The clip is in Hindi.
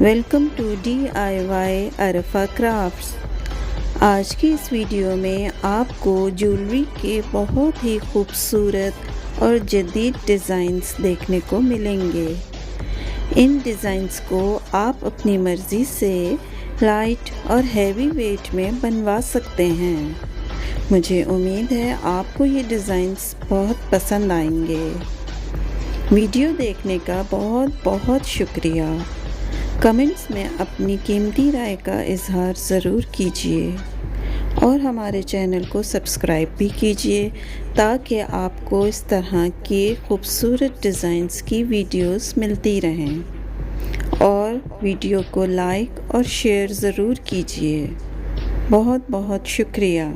Welcome to DIY Arfa crafts. आज की इस वीडियो में आपको ज्वेलरी के बहुत ही खूबसूरत और जदीद डिज़ाइंस देखने को मिलेंगे। इन डिज़ाइंस को आप अपनी मर्ज़ी से लाइट और हैवी वेट में बनवा सकते हैं। मुझे उम्मीद है आपको ये डिज़ाइंस बहुत पसंद आएंगे। वीडियो देखने का बहुत बहुत शुक्रिया। कमेंट्स में अपनी कीमती राय का इजहार ज़रूर कीजिए और हमारे चैनल को सब्सक्राइब भी कीजिए ताकि आपको इस तरह के खूबसूरत डिज़ाइंस की वीडियोस मिलती रहें। और वीडियो को लाइक और शेयर ज़रूर कीजिए। बहुत बहुत शुक्रिया।